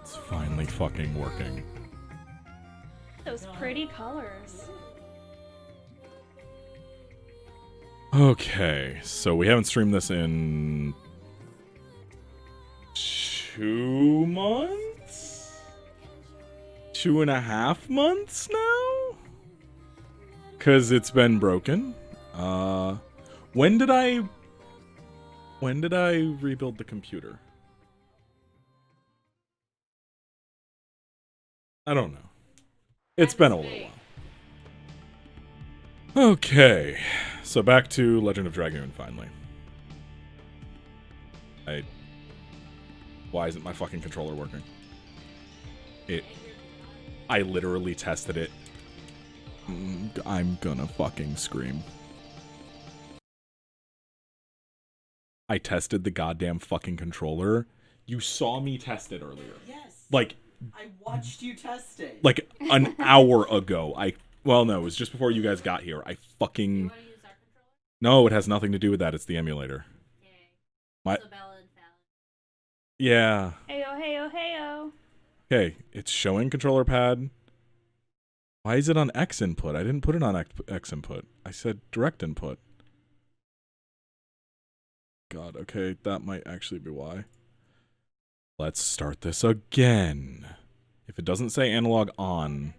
It's finally fucking working. Those pretty colors. Okay, so we haven't streamed this in 2 months? 2.5 months now? Cause it's been broken. When did I rebuild the computer? I don't know. It's been a little while. Okay, so back to Legend of Dragoon finally. Why isn't my fucking controller working? I literally tested it. I'm gonna fucking scream. I tested the goddamn fucking controller. You saw me test it earlier. Yes. Like, I watched you test it. like an hour ago. Well, no, it was just before you guys got here. I fucking... You want to use our controller? No, it has nothing to do with that. It's the emulator. Okay. My... So Bella and Fallon. Yeah. Heyo, heyo, heyo. Okay, it's showing controller pad. Why is it on X input? I didn't put it on X input. I said direct input. God, okay, that might actually be why. Let's start this again. If it doesn't say analog on,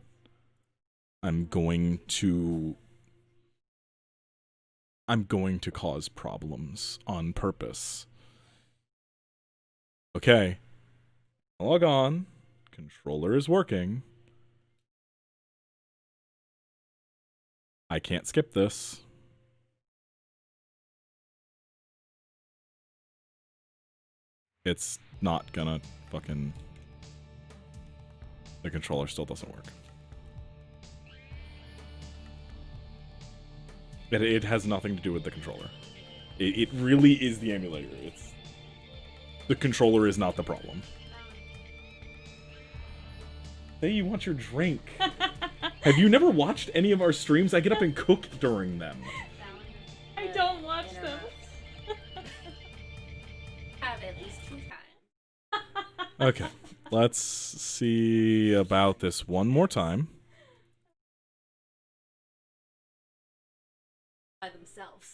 I'm going to cause problems on purpose. Okay. Analog on. Controller is working. I can't skip this. It's not gonna fucking... The controller still doesn't work. It has nothing to do with the controller. It really is the emulator. The controller is not the problem. Hey, you want your drink. Have you never watched any of our streams? I get up and cook during them. I don't watch them. Have at least 2 times. Okay, let's see about this one more time. By themselves.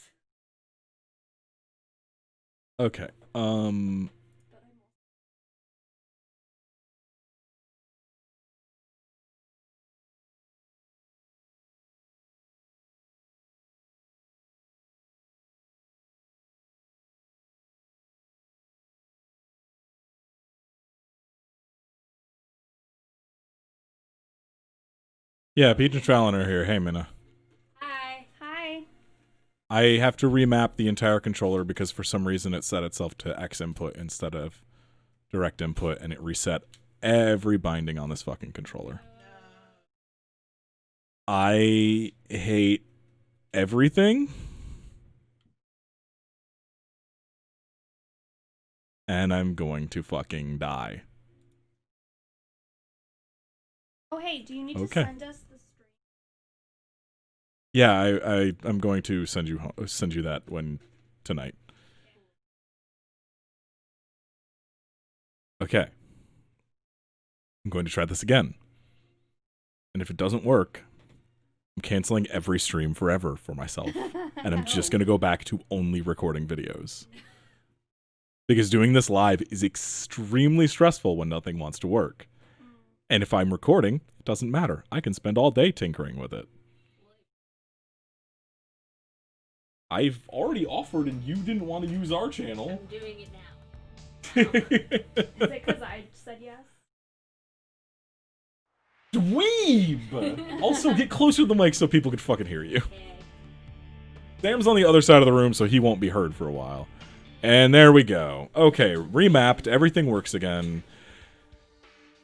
Okay, yeah, Peach and Fallon are here. Hey, Minna. Hi. Hi. I have to remap the entire controller because for some reason it set itself to X input instead of direct input, and it reset every binding on this fucking controller. I hate everything. And I'm going to fucking die. Oh, hey, do you need Okay. to send us the stream? Yeah, I'm going to send you that tonight. Okay. I'm going to try this again. And if it doesn't work, I'm canceling every stream forever for myself. And I'm just going to go back to only recording videos. Because doing this live is extremely stressful when nothing wants to work. And if I'm recording, it doesn't matter. I can spend all day tinkering with it. I've already offered and you didn't want to use our channel. I'm doing it now. Is it because I said yes? Dweeb! Also, get closer to the mic so people can fucking hear you. Okay. Sam's on the other side of the room, so he won't be heard for a while. And there we go. Okay, remapped. Everything works again.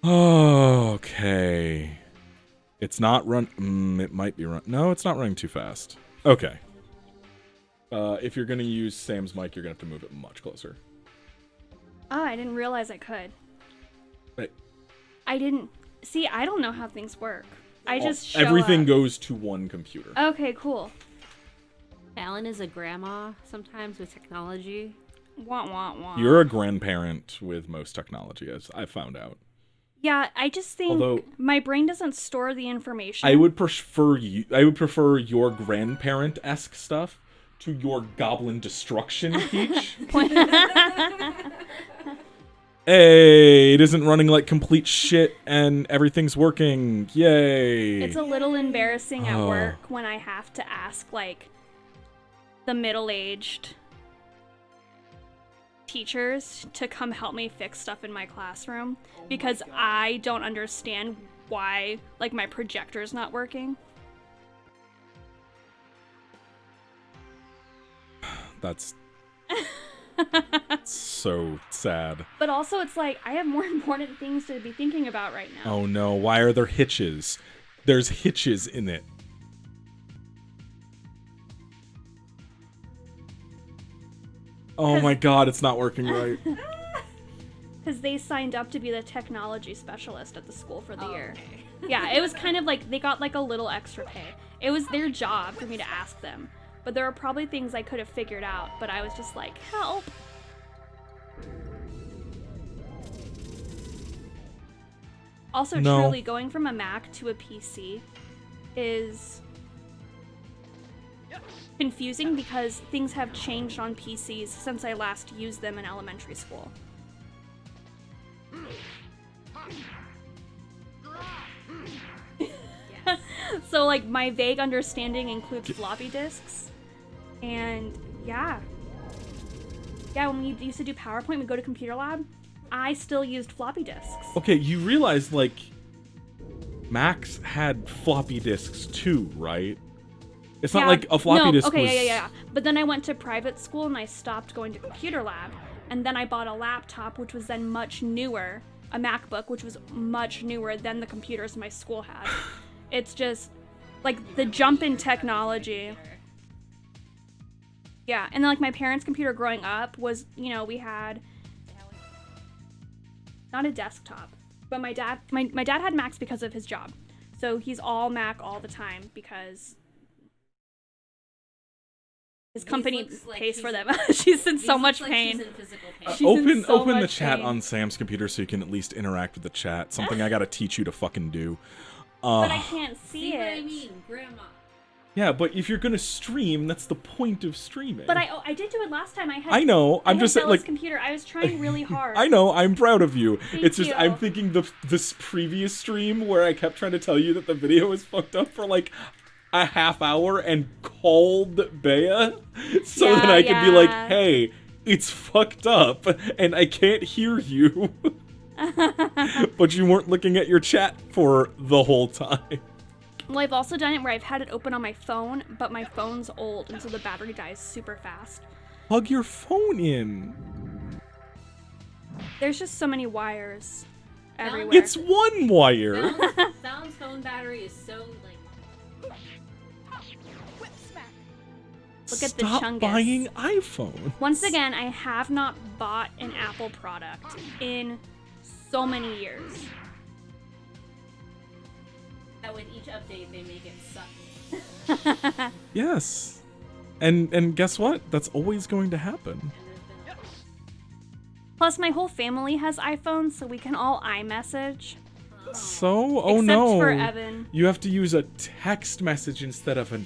Okay. It's not run... it might be run... No, it's not running too fast. Okay. If you're going to use Sam's mic, you're going to have to move it much closer. Oh, I didn't realize I could. Right. I didn't... See, I don't know how things work. I just show Everything up. goes to one computer. Okay, cool. Fallon is a grandma sometimes with technology. Wah, wah, wah. You're a grandparent with most technology, as I found out. Yeah, I just think Although- my brain doesn't store the information. I would prefer your grandparent-esque stuff to your goblin destruction Peach. Hey, it isn't running like complete shit and everything's working. Yay. It's a little embarrassing at Oh. work when I have to ask, like, the middle-aged teachers to come help me fix stuff in my classroom because I don't understand why, like, my projector's not working. That's so sad. But also, it's like, I have more important things to be thinking about right now. Oh no, why are there hitches? There's hitches in it. Oh my god, it's not working right. Because they signed up to be the technology specialist at the school for the year. Yeah, it was kind of like they got like a little extra pay. It was their job for me to ask them. But there were probably things I could have figured out, but I was just like, help. Also, No. truly, going from a Mac to a PC is confusing because things have changed on PCs since I last used them in elementary school. So, like, my vague understanding includes floppy disks. And, yeah. Yeah, when we used to do PowerPoint, we go to computer lab, I still used floppy disks. Okay, you realize, like, Macs had floppy disks too, right? It's not like a floppy disk was... Yeah. But then I went to private school and I stopped going to computer lab. And then I bought a laptop, which was then much newer. A MacBook, which was much newer than the computers my school had. It's just, like, the jump in technology. Yeah, and then, like, my parents' computer growing up was, you know, we had... Not a desktop, but my dad had Macs because of his job. So he's all Mac all the time because his company pays for them. She's in so much pain. She's in physical pain. She's in so Open the much chat pain. on Sam's computer so you can at least interact with the chat. Something I gotta teach you to fucking do. But I can't see See it. what I mean, Grandma? Yeah, but if you're gonna stream, that's the point of streaming. But I did do it last time. I had. I know. I I'm had just saying, Bella's like, computer. I was trying really hard. I know. I'm proud of you. Thank It's just you. I'm thinking this previous stream where I kept trying to tell you that the video was fucked up for like a half hour and called Bea so that I could be like, Yeah. hey, it's fucked up and I can't hear you. But you weren't looking at your chat for the whole time. Well, I've also done it where I've had it open on my phone, but my phone's old, and so the battery dies super fast. Plug your phone in. There's just so many wires everywhere. It's one wire. Fallon's phone battery is so, like... Look at the Stop chungus. buying iPhone. Once again, I have not bought an Apple product in so many years. That with each update, they make it suck. Yes. And guess what? That's always going to happen. And there's been Plus, my whole family has iPhones, so we can all iMessage. So, oh Except no. for Evan. You have to use a text message instead of an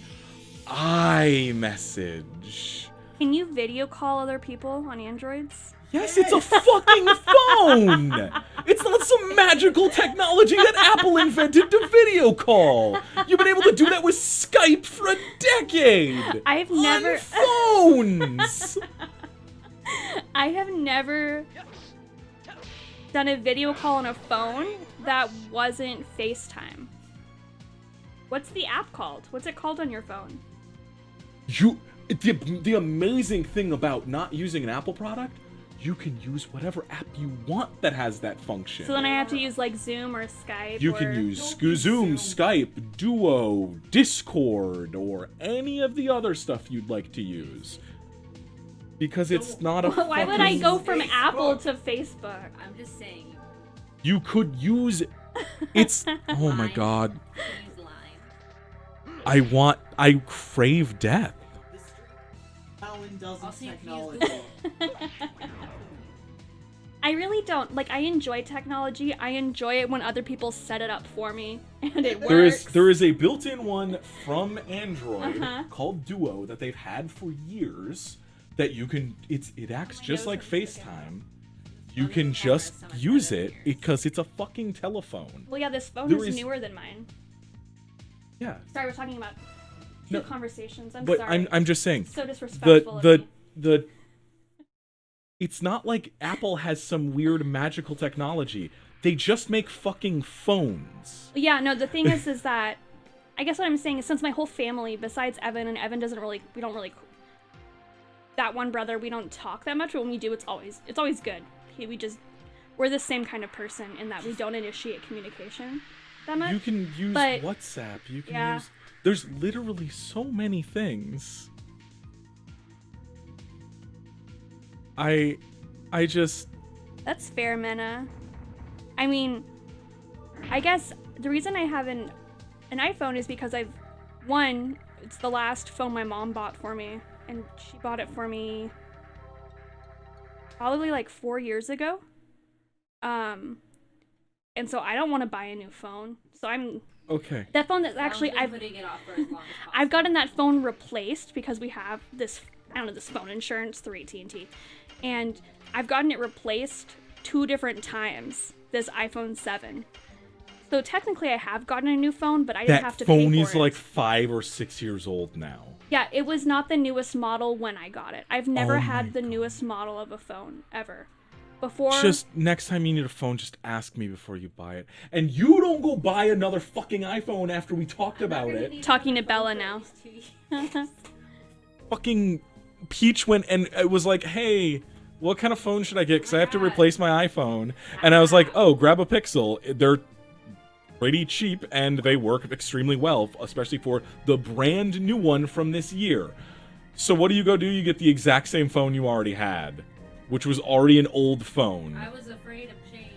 iMessage. Can you video call other people on Androids? Yes, it's a fucking phone! It's not some magical technology that Apple invented to video call! You've been able to do that with Skype for a decade! I've never... On phones! I have never done a video call on a phone that wasn't FaceTime. What's the app called? What's it called on your phone? The amazing thing about not using an Apple product, you can use whatever app you want that has that function. So then I have to use like Zoom or Skype. You or... can use Zoom, Skype, Duo, Discord, or any of the other stuff you'd like to use. Because it's not a Why would I fucking- go from Facebook. Apple to Facebook? I'm just saying. You could use it. It's... Oh my Line. god. Please line. I crave death. The stream Alan does I'll in see if you use technology. Google. I really don't. Like, I enjoy technology. I enjoy it when other people set it up for me, and it works. There is a built-in one from Android Uh-huh. called Duo that they've had for years that you can. It acts just like FaceTime. You can just use it because it's a fucking telephone. Well, yeah, this phone There is is- newer than mine. Yeah, Sorry, we're talking about two No, conversations. I'm but sorry. I'm just saying So disrespectful of me. the it's not like Apple has some weird magical technology. They just make fucking phones. Yeah, no, the thing is that I guess what I'm saying is since my whole family, besides Evan, and Evan doesn't really, we don't really, that one brother, we don't talk that much, but when we do, it's always good. We're the same kind of person in that we don't initiate communication that much. You can use But- WhatsApp. You can Yeah. use. There's literally so many things. I just. That's fair, Mena. I mean, I guess the reason I have an iPhone is because it's the last phone my mom bought for me, and she bought it for me probably like 4 years ago. And so I don't want to buy a new phone. So Okay. that phone that's actually I've been putting it off for as long as possible. I've gotten that phone replaced because we have this phone insurance through AT&T, and I've gotten it replaced 2 different times. This iPhone 7. So technically, I have gotten a new phone, but I didn't have to pay for phone it. is like 5 or 6 years old now. Yeah, it was not the newest model when I got it. I've never Oh my had the God. newest model of a phone ever. Before, Just next time you need a phone, just ask me before you buy it. And you don't go buy another fucking iPhone after we talked about it. Talking to Bella now. Fucking Peach went and it was like, hey, what kind of phone should I get? Because I have to replace my iPhone. And I was like, oh, grab a Pixel. They're pretty cheap and they work extremely well, especially for the brand new one from this year. So what do? You get the exact same phone you already had, which was already an old phone. I was afraid of change.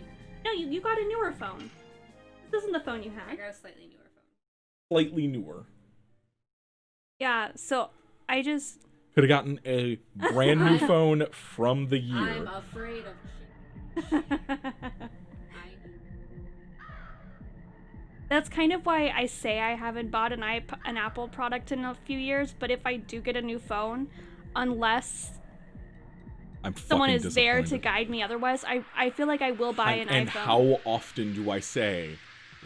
No, you got a newer phone. This isn't the phone you I had. got a slightly newer phone. Slightly newer. Yeah, so I just... Could have gotten a brand new phone from the year. I'm afraid of change. That's kind of why I say I haven't bought an Apple product in a few years, but if I do get a new phone, unless I'm someone fucking is there to disappointed. guide me otherwise, I feel like I will buy an And iPhone. how often do I say,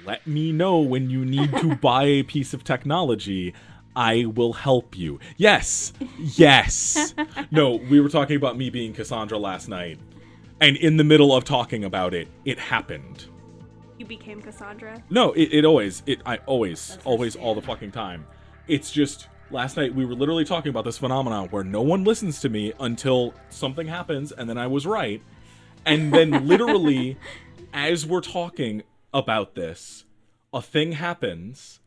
let me know when you need to buy a piece of technology, I will help you. Yes. Yes. No, we were talking about me being Cassandra last night, and in the middle of talking about it, it happened. You became Cassandra. No, I always, all the fucking time. It's just, last night we were literally talking about this phenomenon where no one listens to me until something happens, and then I was right. And then literally, as we're talking about this, a thing happens,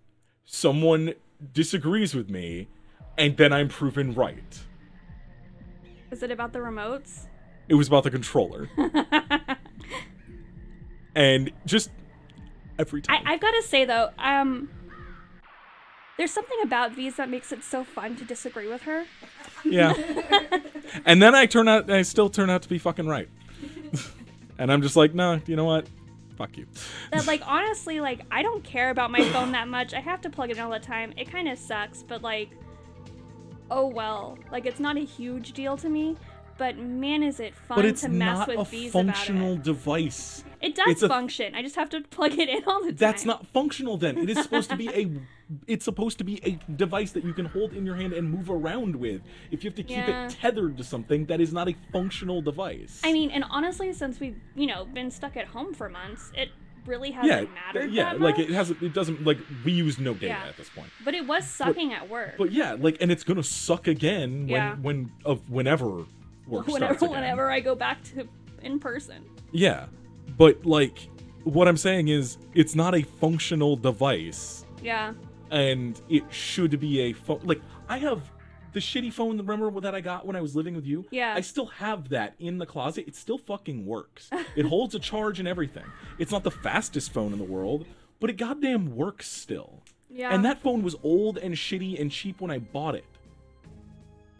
someone disagrees with me, and then I'm proven right. Is it about the remotes? It was about the controller. And just every time. I've got to say though, there's something about these that makes it so fun to disagree with her. Yeah. And then I still turn out to be fucking right. And I'm just like, no, you know what? Fuck you. That like honestly, like I don't care about my phone that much. I have to plug it in all the time. It kind of sucks, but like, oh well. Like it's not a huge deal to me. But man, is it fun But it's to mess not with a these functional about it. device. It does it's a- function. I just have to plug it in all the time. That's not functional then. It is supposed to be a device that you can hold in your hand and move around with. If you have to keep Yeah. it tethered to something, that is not a functional device. I mean, and honestly, since we've, been stuck at home for months, it really hasn't mattered that like much. it doesn't, like, we use no data Yeah. at this point. But it was sucking at work. But yeah, like, and it's gonna suck again Yeah. whenever work starts again. Whenever I go back to in person. Yeah, but like, what I'm saying is, it's not a functional device, Yeah. and it should be a phone. Like, I have the shitty phone, remember that I got when I was living with you? Yeah. I still have that in the closet. It still fucking works. It holds a charge and everything. It's not the fastest phone in the world, but it goddamn works still. Yeah. And that phone was old and shitty and cheap when I bought it.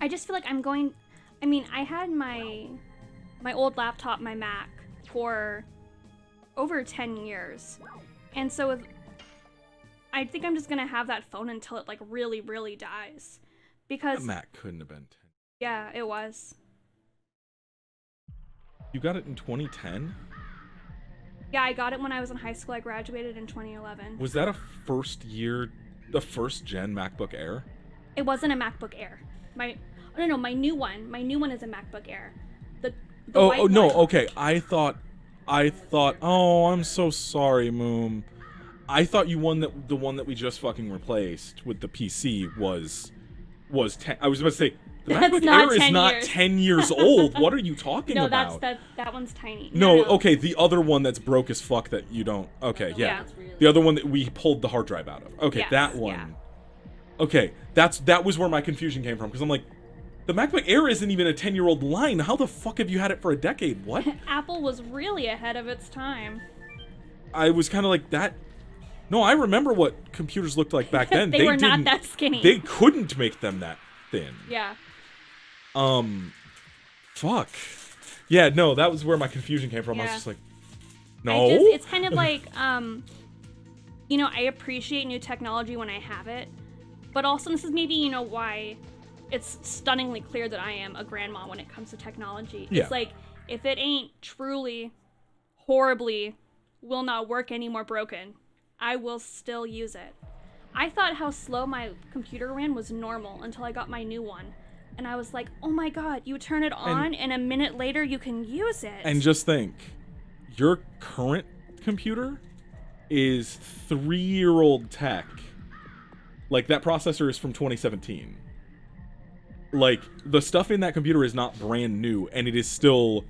I just feel like I had my old laptop, my Mac, for over 10 years. And so I think I'm just going to have that phone until it like really, really dies. Because That Mac couldn't have been 10. yeah, it was. You got it in 2010? Yeah, I got it when I was in high school. I graduated in 2011. Was that a first gen MacBook Air? It wasn't a MacBook Air. My new one is a MacBook Air. The white Oh no, one. okay. I thought oh, I'm so sorry, Moom. I thought the one that we just fucking replaced with the PC was 10. I was about to say the That's MacBook not Air is 10 not years. 10 years old. What are you talking No, about? that one's tiny. No, okay, the other one that's broke as fuck that you don't. Okay, yeah. Yeah. The other one that we pulled the hard drive out of. Okay, Yes, that one. yeah. Okay, that was where my confusion came from because I'm like, the MacBook Air isn't even a 10-year-old line. How the fuck have you had it for a decade? What? Apple was really ahead of its time. I was kind of like that. No, I remember what computers looked like back then. They were not didn't- that skinny. They couldn't make them that thin. Yeah. Fuck. Yeah, no, that was where my confusion came from. I was Yeah. just like, no. It's kind of like, I appreciate new technology when I have it, but also this is maybe, why it's stunningly clear that I am a grandma when it comes to technology. Yeah. It's like, if it ain't truly, horribly, will not work anymore broken, I will still use it. I thought how slow my computer ran was normal until I got my new one. And I was like, oh my god, you turn it on and a minute later you can use it. And just think, your current computer is 3-year-old tech. Like, that processor is from 2017. Like, the stuff in that computer is not brand new, and it is still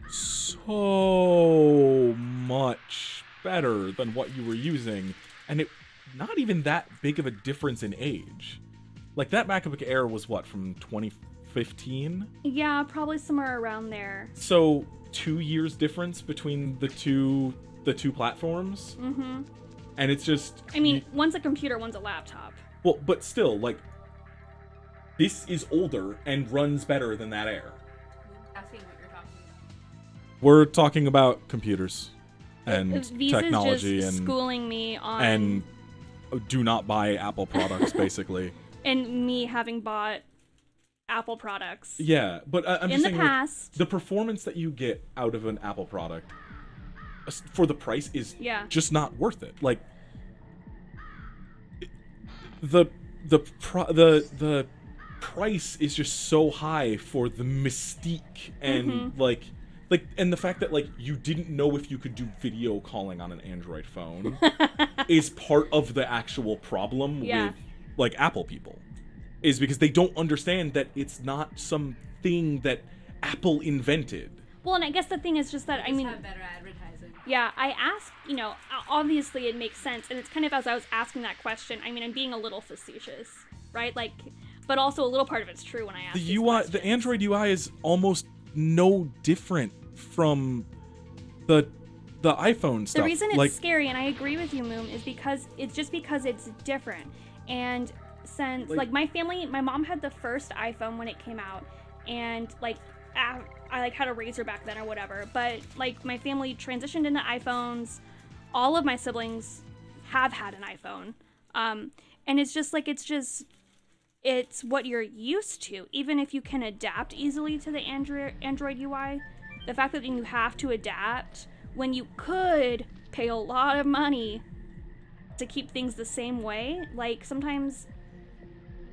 so much better than what you were using. And it not even that big of a difference in age. Like, that MacBook Air was what, from 2015? Yeah, probably somewhere around there. So 2 years difference between the two platforms. Mm-hmm. And it's just, I mean, one's a computer, one's a laptop. well, but still, like, this is older and runs better than that Air. Asking what you're talking about. We're talking about computers and Visa's technology just and schooling me on and do not buy Apple products, basically. and me having bought Apple products. Yeah, but I'm In just the saying, like, past. the performance that you get out of an Apple product for the price is Yeah. just not worth it. Like, the price is just so high for the mystique and Mm-hmm. like and the fact that like you didn't know if you could do video calling on an Android phone is part of the actual problem Yeah. with like Apple people, is because they don't understand that it's not something that Apple invented. Well, and I guess the thing is just that, I Just mean, have better advertising. yeah, I asked, obviously it makes sense. And it's kind of as I was asking that question, I mean, I'm being a little facetious, right? Like, but also a little part of it's true when I ask The these UI, questions. the Android UI is almost no different from the iPhone stuff. The reason it's like, scary, and I agree with you, Moon, is because it's different. And since, like my mom had the first iPhone when it came out, and like I like had a Razor back then or whatever. But like my family transitioned into iPhones. All of my siblings have had an iPhone, and it's just like it's what you're used to. Even if you can adapt easily to the Android UI, the fact that you have to adapt when you could pay a lot of money to keep things the same way, like sometimes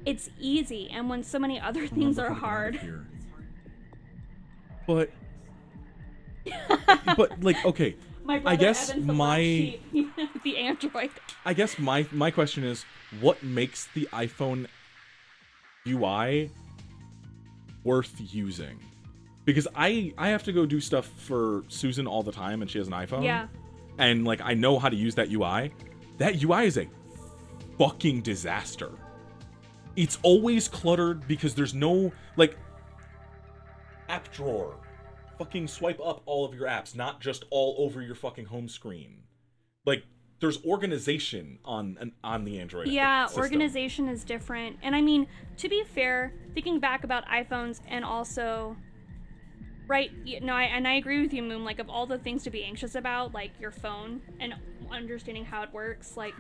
it's easy, and when so many other things are hard. But like, okay, My brother I guess Evan's the black my sheep, the Android. I guess my question is, what makes the iPhone UI worth using? Because I have to go do stuff for Susan all the time, and she has an iPhone. Yeah. And like, I know how to use that UI. That UI is a fucking disaster. It's always cluttered because there's no like app drawer. Fucking swipe up all of your apps, not just all over your fucking home screen. Like, there's organization on the Android Yeah, system. organization is different. And I mean, to be fair, thinking back about iPhones and also Right. And I agree with you, Moon. Like, of all the things to be anxious about, like your phone and understanding how it works, like,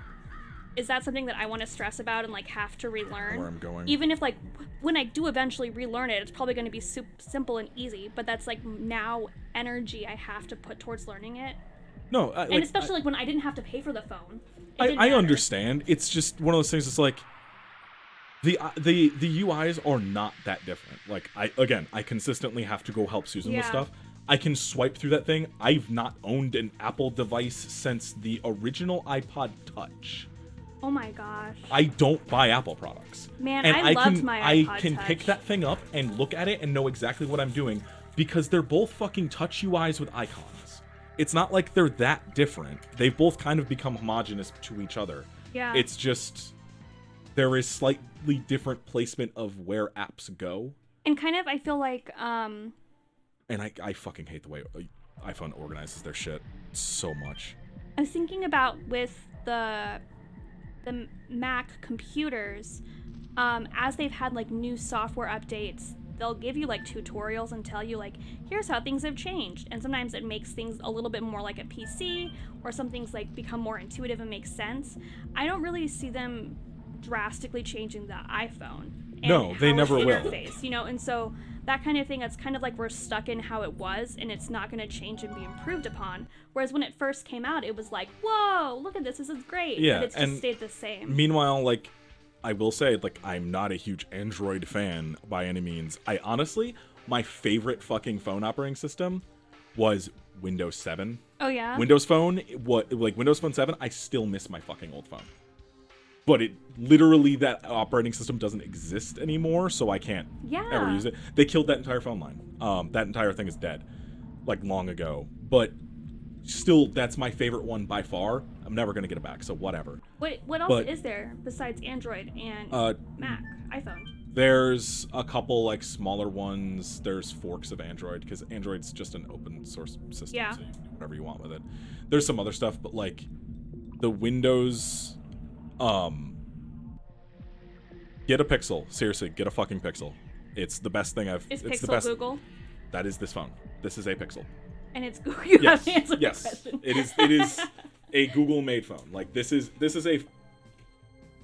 is that something that I want to stress about and like have to relearn? Where I'm going. Even if like when I do eventually relearn it, it's probably going to be simple and easy. But that's like now energy I have to put towards learning it. No, And especially like when I didn't have to pay for the phone. I understand. It's just one of those things. It's like the UIs are not that different. Like I consistently have to go help Susan with stuff. I can swipe through that thing. I've not owned an Apple device since the original iPod Touch. Oh my gosh. I don't buy Apple products. Man, and I loved my iPod I can Touch. pick that thing up and look at it and know exactly what I'm doing because they're both fucking touch UIs with icons. It's not like they're that different. They've both kind of become homogenous to each other. Yeah. It's just there is slightly different placement of where apps go. And kind of I feel like And I fucking hate the way iPhone organizes their shit so much. I was thinking about with the Mac computers, as they've had like new software updates, they'll give you like tutorials and tell you like, here's how things have changed. And sometimes it makes things a little bit more like a PC, or some things like become more intuitive and make sense. I don't really see them drastically changing the iPhone. And No, they how never it's will. interfaced, you know, and so that kind of thing, it's kind of like we're stuck in how it was and it's not going to change and be improved upon. Whereas when it first came out, it was like, whoa, look at this is great. Yeah, But it's and just stayed the same. Meanwhile, like, I will say, like, I'm not a huge Android fan by any means. I honestly, my favorite fucking phone operating system was Windows 7. Oh, yeah? Windows Phone, Windows Phone 7, I still miss my fucking old phone. But it literally, that operating system doesn't exist anymore, so I can't ever use it. They killed that entire phone line. That entire thing is dead, like, long ago. But still, that's my favorite one by far. I'm never gonna get it back, so whatever. What else is there besides Android and Mac, iPhone? There's a couple, like, smaller ones. There's forks of Android, because Android's just an open source system, Yeah. so you can do whatever you want with it. There's some other stuff, but, like, the Windows... Get a Pixel. Seriously, get a fucking Pixel. It's the best thing I've... Is it's Pixel the best. Google? That is this phone. This is a Pixel. And it's Google. You have to answer the question. It is a Google-made phone. Like, this is a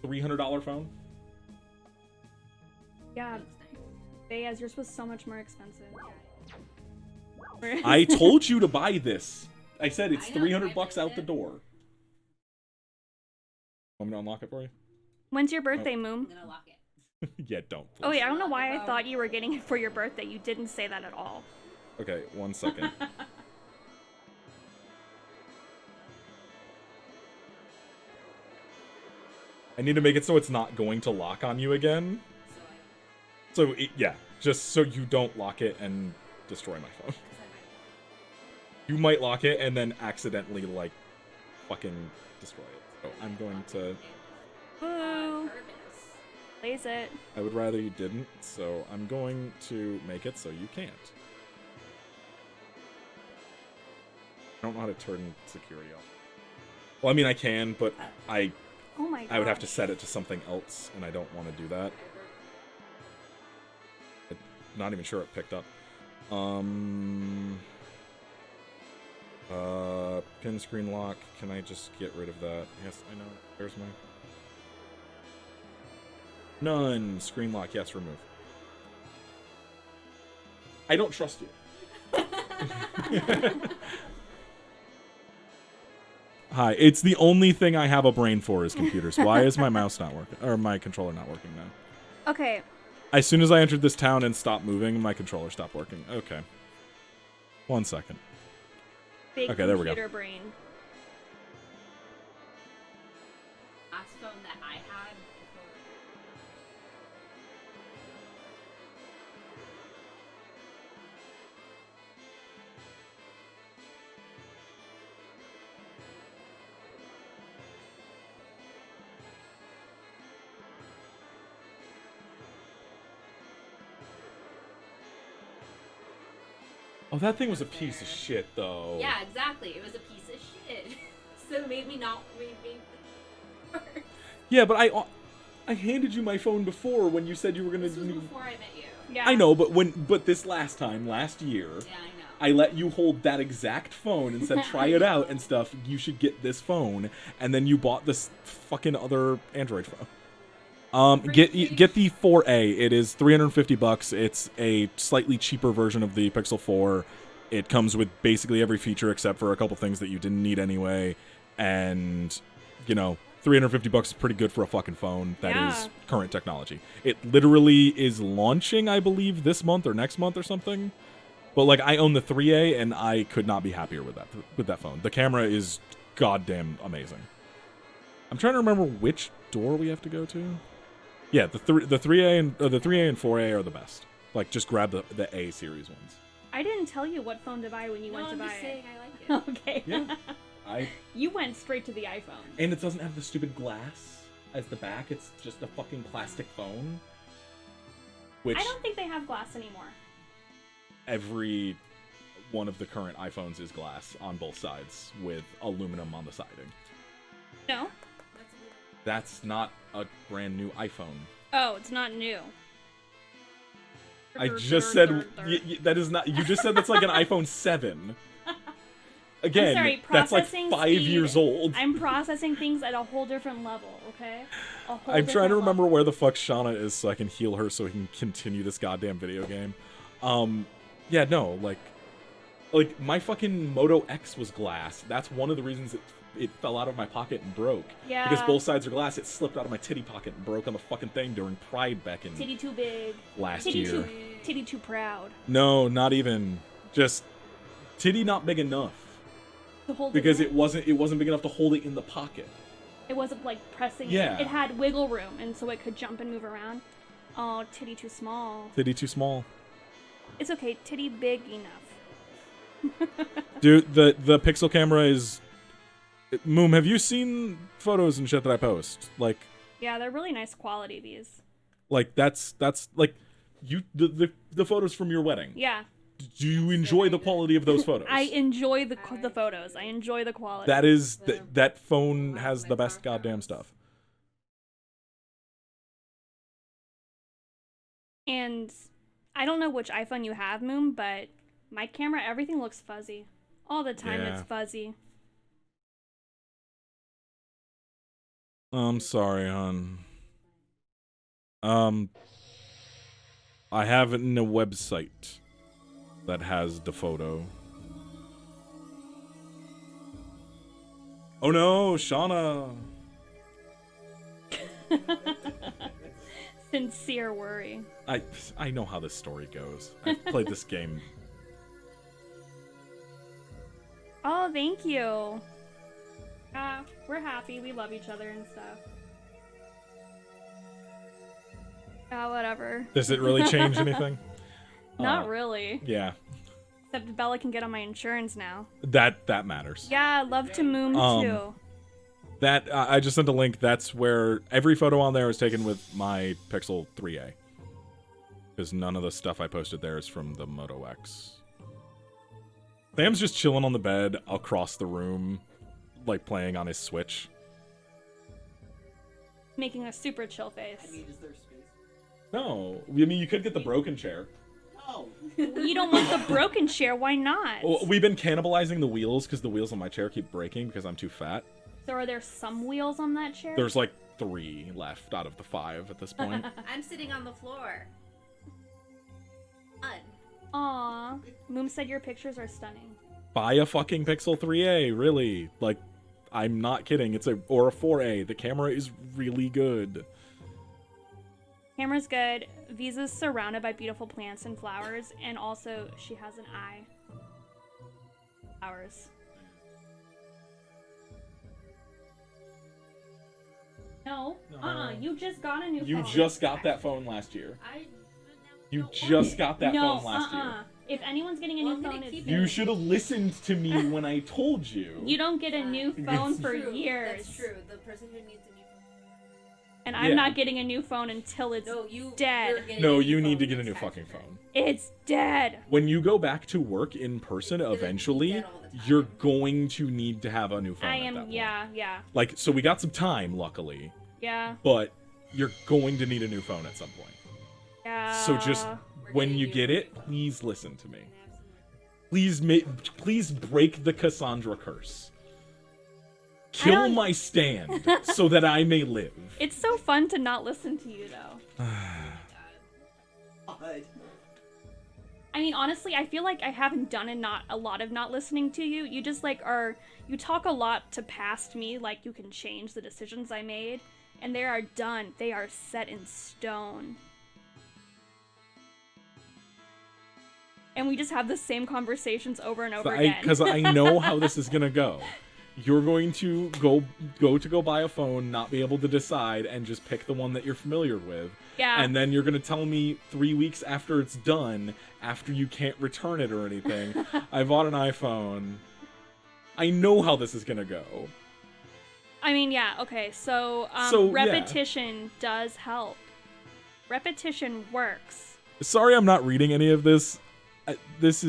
$300 phone. Yeah. Bayaz, yours was so much more expensive. I told you to buy this. I said it's I know, $300 I out the did. door. Want me to unlock it for you? When's your birthday, Moom? I'm gonna lock it. Yeah, don't. Please. Oh, wait, I don't know why I thought you were getting it for your birthday. You didn't say that at all. Okay, 1 second. I need to make it so it's not going to lock on you again. So Yeah, just so you don't lock it and destroy my phone. I You might lock it and then accidentally, like, fucking destroy it. So I'm going to... Boo! Blaze it. I would rather you didn't, so I'm going to make it so you can't. I don't know how to turn security off. Well, I mean, I can, but I Oh my god. would have to set it to something else, and I don't want to do that. I'm not even sure it picked up. Pin screen lock. Can I just get rid of that? Yes, I know. There's my... None. Screen lock. Yes, remove. I don't trust you. Hi. It's the only thing I have a brain for is computers. Why is my mouse not working? Or my controller not working now? Okay. As soon as I entered this town and stopped moving, my controller stopped working. Okay. 1 second. Big Okay, there we go. computer brain. last phone that I had before. Oh, that thing was a piece of shit, though. Yeah, exactly. It was a piece of shit. So it made me not make Yeah, but I handed you my phone before when you said you were gonna. This was before I met you. Yeah. I know, but this last year, Yeah, I know. I let you hold that exact phone and said try it out and stuff. You should get this phone, and then you bought this fucking other Android phone. Get the 4A. It is $350. It's a slightly cheaper version of the Pixel 4. It comes with basically every feature except for a couple things that you didn't need anyway, and you know, $350 is pretty good for a fucking phone that is current technology. It literally is launching, I believe, this month or next month or something. But like, I own the 3A and I could not be happier with that phone. The camera is goddamn amazing. I'm trying to remember which door we have to go to. Yeah, the 3A and 4A are the best. Like, just grab the A series ones. I didn't tell you what phone to buy when you went to I'm buy just it. saying I like it. Okay. Yeah. You went straight to the iPhone. And it doesn't have the stupid glass as the back. It's just a fucking plastic phone. Which I don't think they have glass anymore. every one of the current iPhones is glass on both sides with aluminum on the siding. No. That's not a brand new iPhone. Oh, it's not new. I just said that is not. You just said that's like an iPhone 7. Again, I'm sorry, that's like processing 5 speed. years old. I'm processing things at a whole different level, okay? I'm trying to remember where the fuck Shauna is so I can heal her so we can continue this goddamn video game. Yeah, no, like my fucking Moto X was glass. That's one of the reasons it fell out of my pocket and broke. Yeah. Because both sides are glass. It slipped out of my titty pocket and broke on the fucking thing during Pride back in Titty too big. last Titty year. Titty too proud. No, not even. Just titty not big enough. To hold Because it it wasn't big enough to hold it in the pocket. It wasn't like pressing Yeah. it. It had wiggle room, and so it could jump and move around. Oh, titty too small. Titty too small. It's okay, titty big enough. Dude, the Pixel camera is... Moom, have you seen photos and shit that I post? Like, Yeah, they're really nice quality, these. like that's like you the photos from your wedding. Yeah. Do you enjoy the quality of those photos? I enjoy the photos. I enjoy the quality. That is that phone has the best goddamn stuff. And I don't know which iPhone you have, Moon, but my camera, everything looks fuzzy. All the time Yeah. it's fuzzy. I'm sorry, hon. I have it in a website that has the photo. Oh no, Shauna. Sincere worry. I know how this story goes. I've played this game. Oh, thank you. We're happy. We love each other and stuff. Whatever. Does it really change anything? Not really. Yeah. Except Bella can get on my insurance now. That matters. Yeah, love to Moon too. That I just sent a link. That's where every photo on there is taken with my Pixel 3A. Because none of the stuff I posted there is from the Moto X. Sam's just chilling on the bed across the room, like playing on his Switch. Making a super chill face. I mean, is there space? No, I mean you could get the broken chair. No. You don't want the broken chair, why not? Well, we've been cannibalizing the wheels because the wheels on my chair keep breaking because I'm too fat. So are there some wheels on that chair? There's like 3 left out of the 5 at this point. I'm sitting on the floor. Fun. Aw. Moom said your pictures are stunning. Buy a fucking Pixel 3A, really. Like, I'm not kidding. Or a 4A. The camera is really good. Camera's good. Visa's surrounded by beautiful plants and flowers, and also she has an eye. Flowers. No. You just got a new phone. You just got that phone last year. I You just got that no, phone last year. If anyone's getting a Well, new I'm gonna phone, it's keep You should have listened to me when I told you. You don't get a new phone for True, years. That's true. The person who needs a new phone. And I'm not getting a new phone until it's dead. you're getting No, a new you need to phone get a new next time. fucking phone. It's dead. When you go back to work in person eventually, dead all the time. you're going to need to have a new phone. I at that am, point. yeah. Like, so we got some time, luckily, Yeah. but you're going to need a new phone at some point. Yeah. So just when you get it, please listen to me. Please please break the Cassandra curse. Kill my stand so that I may live. It's so fun to not listen to you, though. God. I mean, honestly, I feel like I haven't done a lot of not listening to you. You just, like, you talk a lot to past me, like you can change the decisions I made, and they are done. They are set in stone. And we just have the same conversations over and over again. Because I know how this is gonna go. You're going to go buy a phone, not be able to decide, and just pick the one that you're familiar with. Yeah. And then you're gonna tell me 3 weeks after it's done, after you can't return it or anything, I bought an iPhone. I know how this is gonna go. I mean, yeah, okay, so repetition does help. Repetition works. Sorry I'm not reading any of this. It's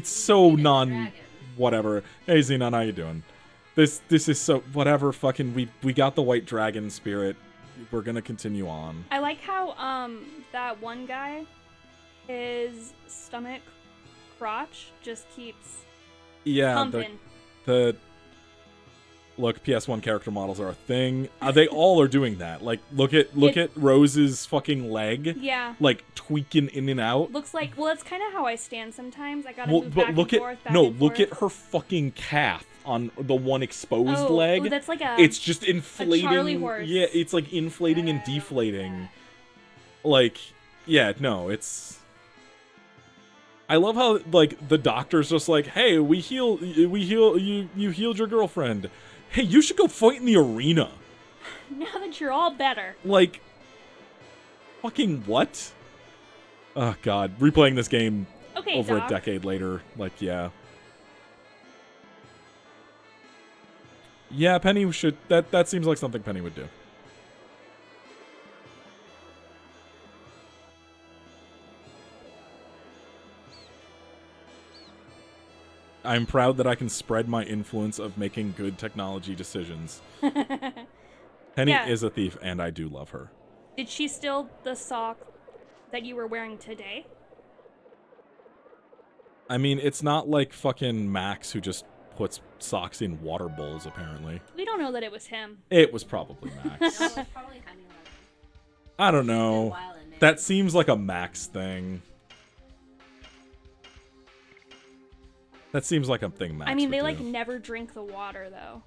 so whatever. Hey Xenon, how you doing? This is so whatever. Fucking we got the white dragon spirit. We're gonna continue on. I like how that one guy, his stomach crotch just keeps pumping. The look, PS1 character models are a thing. They all are doing that. Like look at Rose's fucking leg. Yeah. Like tweaking in and out. Looks like that's kind of how I stand sometimes. I gotta move back and forth. Look at her fucking calf on the one exposed leg. Oh, that's like it's just inflating. A Charlie horse. Yeah, it's like inflating and deflating. Like, yeah, no, it's. I love how like the doctor's just like, hey, you healed your girlfriend. Hey, you should go fight in the arena. Now that you're all better. Like, fucking what? Oh god, replaying this game over a decade later, like, yeah. Yeah, Penny should, that seems like something Penny would do. I'm proud that I can spread my influence of making good technology decisions. Penny is a thief, and I do love her. Did she steal the sock that you were wearing today? I mean, it's not like fucking Max who just puts socks in water bowls, apparently. We don't know that it was him. It was probably Max. No, it's probably Honey. I don't know. That seems like a Max thing. That seems like a thing Max I mean, would they do. like never drink the water though.